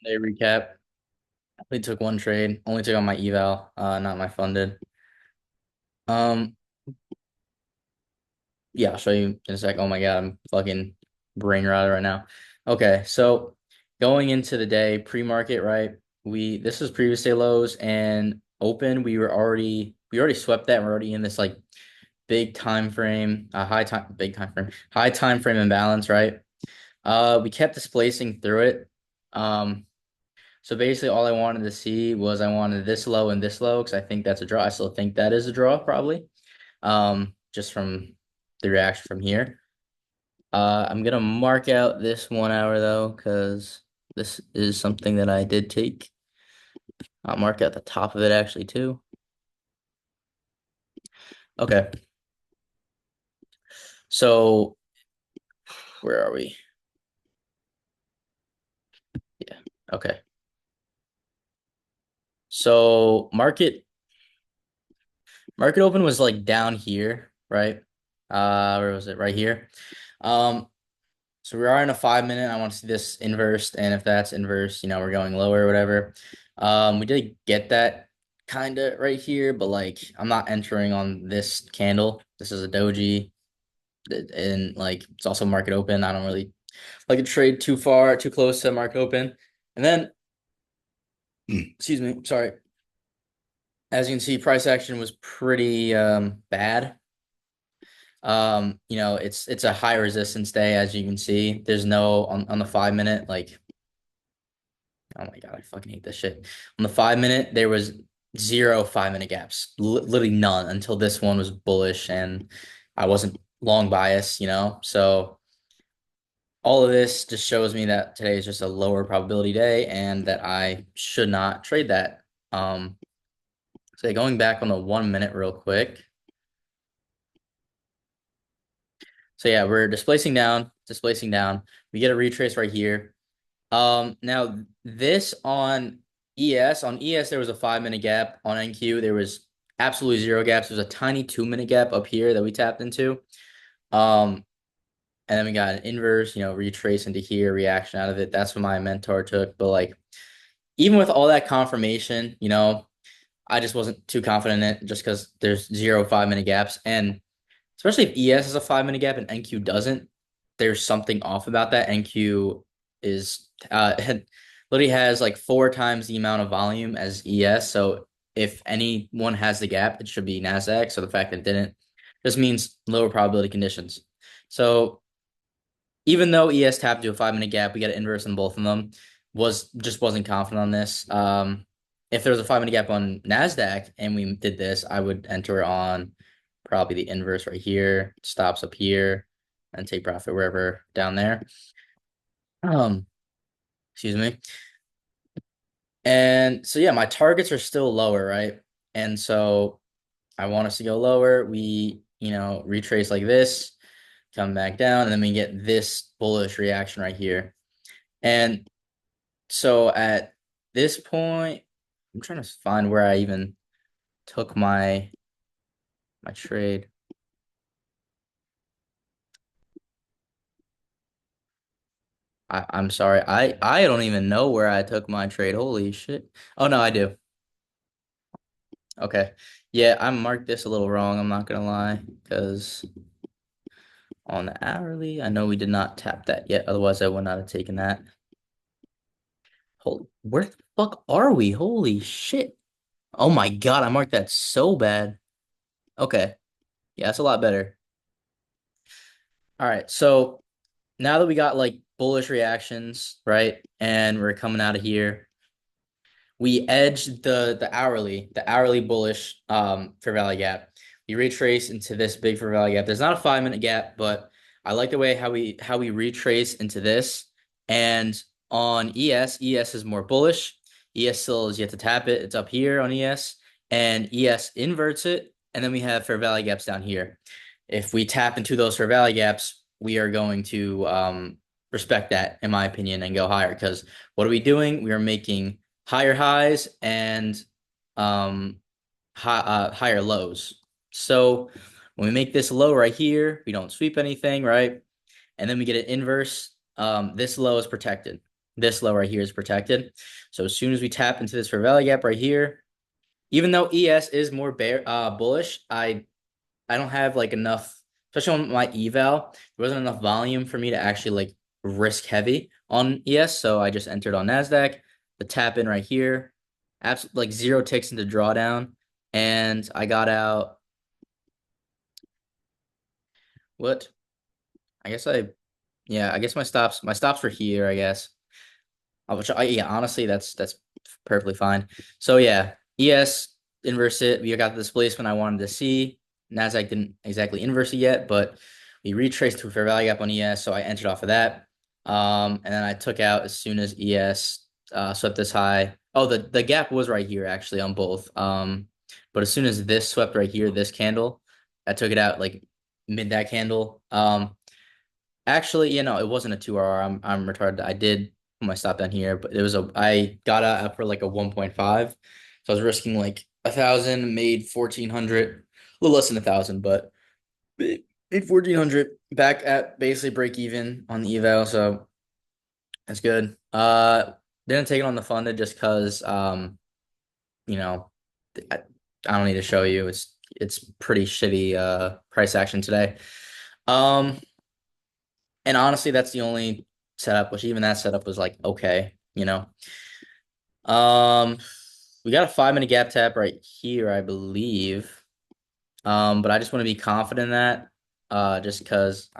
Day recap. We took one trade. Only took on my eval, not my funded. Um, yeah, I'll show you in a sec. Oh my God, I'm fucking brain rotted right now. Okay, so going into the day pre-market, right? This was previous day lows and open. We already swept that. We're already in this like big time frame, high time frame imbalance, right? We kept displacing through it. Um, So basically, all I wanted to see was I wanted this low and this low because I think that's a draw. I still think that is a draw, probably. Just from the reaction from here. I'm gonna mark out this 1 hour though, because this is something that I did take. I'll mark out the top of it actually too. Okay, so where are we? Yeah. Okay. So market open was like down here, right? Where was it? Right here. Um, So we are in a 5 minute. I want to see this inversed, and if that's inverse, we're going lower or whatever. We did get that kind of right here, but like I'm not entering on this candle. This is a doji, and like it's also market open. I don't really like to trade too far, too close to market open. And then, excuse me, sorry. As you can see, price action was pretty bad. It's a high resistance day, as you can see. There's no on the 5 minute, like. Oh my God, I fucking hate this shit. On the 5 minute, there was zero 5 minute gaps, literally none until this one was bullish and I wasn't long bias. So all of this just shows me that today is just a lower probability day and that I should not trade that. So going back on the 1 minute real quick. So yeah, we're displacing down, displacing down. We get a retrace right here. Now this on ES there was a 5 minute gap. On NQ there was absolutely zero gaps. There's a tiny 2 minute gap up here that we tapped into. Um, and then we got an inverse, retrace into here, reaction out of it. That's what my mentor took. But like, even with all that confirmation, I just wasn't too confident in it just because there's zero 5 minute gaps. And especially if ES has a 5 minute gap and NQ doesn't, there's something off about that. NQ is literally has like 4 times the amount of volume as ES. So if anyone has the gap, it should be Nasdaq. So the fact that it didn't just means lower probability conditions. So even though ES tapped to a 5 minute gap, we got an inverse in both of them. Wasn't confident on this. If there was a 5 minute gap on Nasdaq and we did this, I would enter on probably the inverse right here, stops up here, and take profit wherever down there. Um, excuse me. And so yeah, my targets are still lower, right? And so I want us to go lower. We, retrace like this, come back down, and then we get this bullish reaction right here. And so at this point, I'm trying to find where I even took my trade. I'm sorry. I don't even know where I took my trade. Holy shit. Oh no, I do. Okay. Yeah, I marked this a little wrong, I'm not gonna lie, because on the hourly, I know we did not tap that yet. Otherwise, I would not have taken that. Holy, where the fuck are we? Holy shit. Oh my God, I marked that so bad. Okay. Yeah, that's a lot better. All right. So now that we got like bullish reactions, right? And we're coming out of here, we edged the hourly bullish Fair Valley gap. We retrace into this big Fair Valley gap. There's not a 5 minute gap, but I like the way how we retrace into this. And on ES is more bullish. ES still is yet to tap it. It's up here on ES, and ES inverts it, and then we have Fair Valley gaps down here. If we tap into those Fair Valley gaps, we are going to respect that, in my opinion, and go higher. Because what are we doing? We are making higher highs and higher lows. So when we make this low right here, we don't sweep anything, right? And then we get an inverse. This low is protected. This low right here is protected. So as soon as we tap into this fair value gap right here, even though ES is more bullish, I don't have like enough, especially on my eval, there wasn't enough volume for me to actually like risk heavy on ES. So I just entered on NASDAQ, the tap in right here, absolutely like 0 ticks into drawdown. And I got out what? I guess yeah, I guess my stops were here, I guess. Yeah, honestly, that's perfectly fine. So yeah, ES inverse it. We got the displacement I wanted to see. Nasdaq didn't exactly inverse it yet, but we retraced to a fair value gap on ES, so I entered off of that. And then I took out as soon as ES swept this high. Oh, the gap was right here actually on both. But as soon as this swept right here, this candle, I took it out like mid that candle. Actually, it wasn't a 2RR. I'm retarded. I did put my stop down here, but I got out for like a 1.5. So I was risking like 1,000, made 1,400, a little less than 1,000, but made 1,400 back at basically break even on the eval. So that's good. Didn't take it on the funded just because you know, I, I don't need to show you. It's pretty shitty price action today. Um And honestly, that's the only setup, which even that setup was like, okay. Um, we got a 5 minute gap tap right here, I believe. But I just want to be confident in that. Just because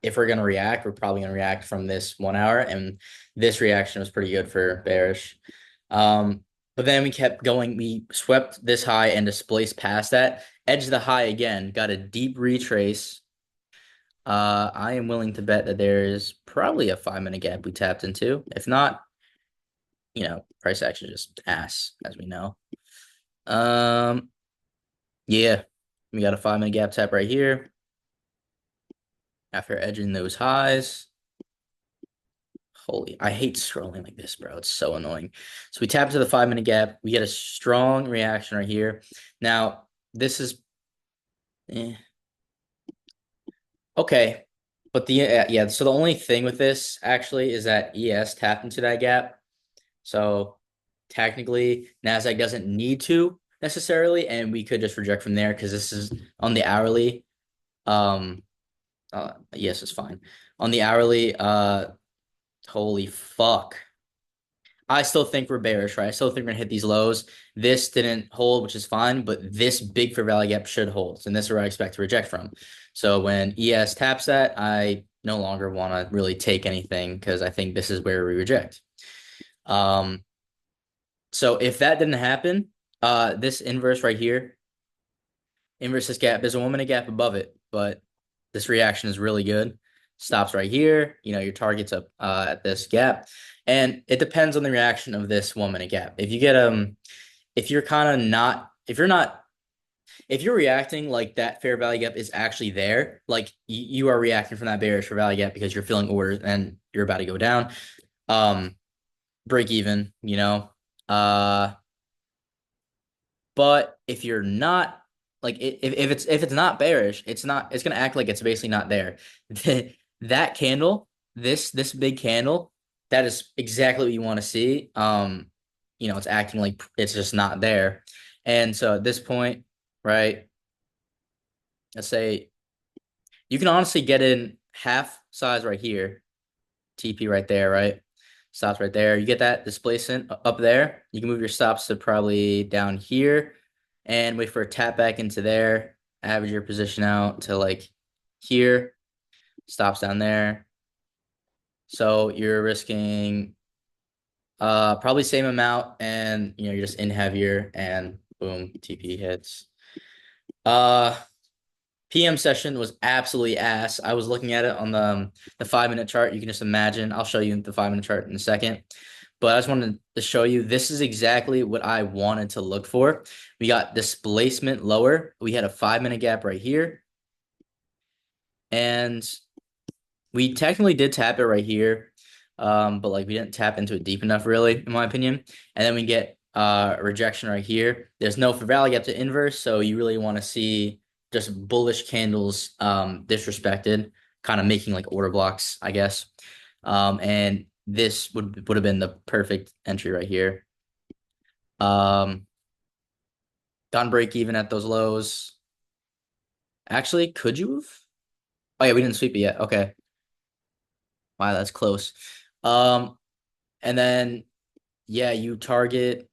if we're gonna react, we're probably gonna react from this 1 hour, and this reaction was pretty good for bearish. But then we kept going. We swept this high and displaced past that, edged the high again, got a deep retrace. I am willing to bet that there is probably a 5 minute gap we tapped into. If not, price action is just ass, as we know. Um, yeah, we got a 5 minute gap tap right here after edging those highs. I hate scrolling like this, bro. It's so annoying. So we tap to the 5 minute gap. We get a strong reaction right here. Now, this is okay. But yeah, so the only thing with this actually is that ES tapped into that gap. So technically, Nasdaq doesn't need to necessarily, and we could just reject from there because this is on the hourly. Um, yes, it's fine. On the hourly, holy fuck. I still think we're bearish, right? I still think we're gonna hit these lows. This didn't hold, which is fine, but this big fair value gap should hold, and this is where I expect to reject from. So when ES taps that, I no longer want to really take anything because I think this is where we reject. So if that didn't happen, this inverse right here, inverse this gap, there's a 1 minute gap above it, but this reaction is really good. Stops right here. Your target's up at this gap. And it depends on the reaction of this 1 minute gap. If you get if you're kind of not, if you're reacting like that fair value gap is actually there, like you are reacting from that bearish fair value gap because you're filling orders and you're about to go down. Break even. But if you're not like if it's not bearish, it's gonna act like it's basically not there. That candle, this big candle, that is exactly what you want to see. It's acting like it's just not there. And so at this point, right, let's say you can honestly get in half size right here, TP right there, right? Stops right there. You get that displacement up there. You can move your stops to probably down here and wait for a tap back into there. Average your position out to like here. Stops down there. So you're risking probably same amount, and you're just in heavier, and boom, TP hits. PM session was absolutely ass. I was looking at it on the 5 minute chart. You can just imagine. I'll show you the 5 minute chart in a second. But I just wanted to show you this is exactly what I wanted to look for. We got displacement lower. We had a 5 minute gap right here. And we technically did tap it right here. But like we didn't tap into it deep enough, really, in my opinion. And then we get rejection right here. There's no fair value gap to inverse, so you really want to see just bullish candles disrespected, kind of making like order blocks, I guess. And this would have been the perfect entry right here. Um, Gone break even at those lows. Actually, could you have? Oh yeah, we didn't sweep it yet. Okay. Wow, that's close. Um, and then yeah, you target.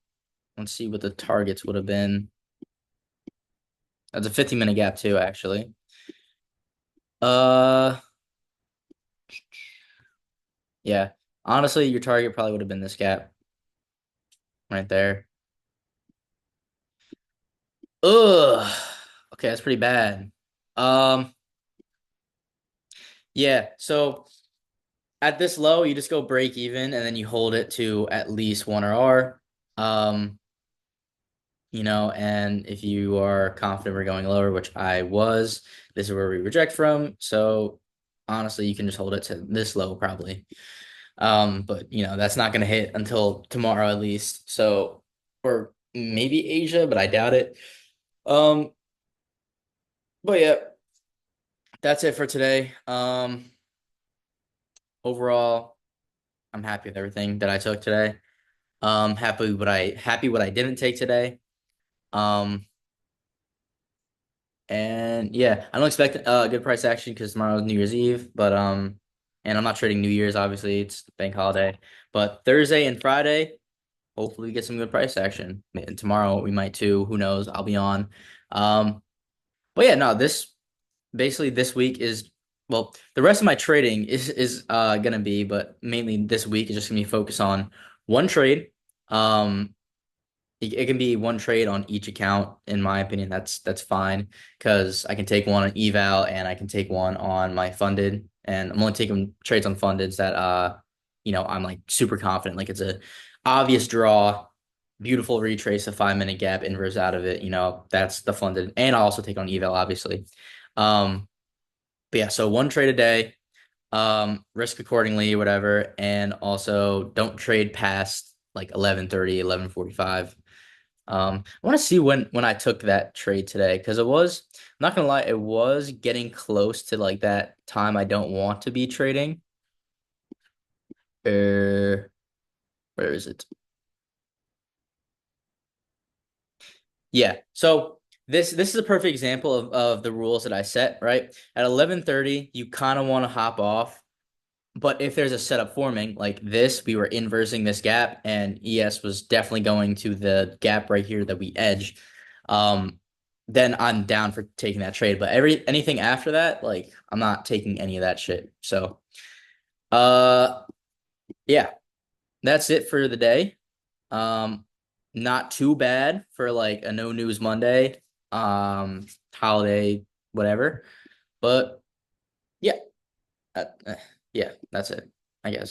Let's see what the targets would have been. That's a 15-minute gap too, actually. Uh, yeah. Honestly, your target probably would have been this gap right there. Ugh. Okay, that's pretty bad. Um, yeah. So at this low, you just go break even and then you hold it to at least 1 or R. And if you are confident we're going lower, which I was, this is where we reject from. So honestly, you can just hold it to this low probably. But that's not gonna hit until tomorrow at least. So or maybe Asia, but I doubt it. Um, but yeah, that's it for today. Overall, I'm happy with everything that I took today. Happy what I didn't take today. Um, and yeah, I don't expect good price action because tomorrow's New Year's Eve, but and I'm not trading New Year's, obviously, it's bank holiday. But Thursday and Friday, hopefully we get some good price action. And tomorrow we might too. Who knows? I'll be on. Um, but yeah, no, this week is well, the rest of my trading is gonna be, but mainly this week is just gonna be focused on one trade. Um, it can be one trade on each account, in my opinion. That's fine because I can take one on eval and I can take one on my funded, and I'm only taking trades on fundeds that I'm like super confident. Like it's a obvious draw, beautiful retrace, a 5 minute gap, inverse out of it. That's the funded, and I'll also take on eval, obviously. Um, but yeah, so one trade a day, risk accordingly, whatever, and also don't trade past like 11:30, 11:45. I want to see when I took that trade today because I'm not gonna lie, it was getting close to like that time I don't want to be trading. Where is it? Yeah. So this is a perfect example of the rules that I set, right? At 11:30, you kind of want to hop off. But if there's a setup forming like this, we were inversing this gap, and ES was definitely going to the gap right here that we edge. Um, then I'm down for taking that trade. But anything after that, like I'm not taking any of that shit. So, uh, yeah, that's it for the day. Um, Not too bad for like a no news Monday, holiday, whatever. But yeah, uh, uh, yeah, that's it, I guess.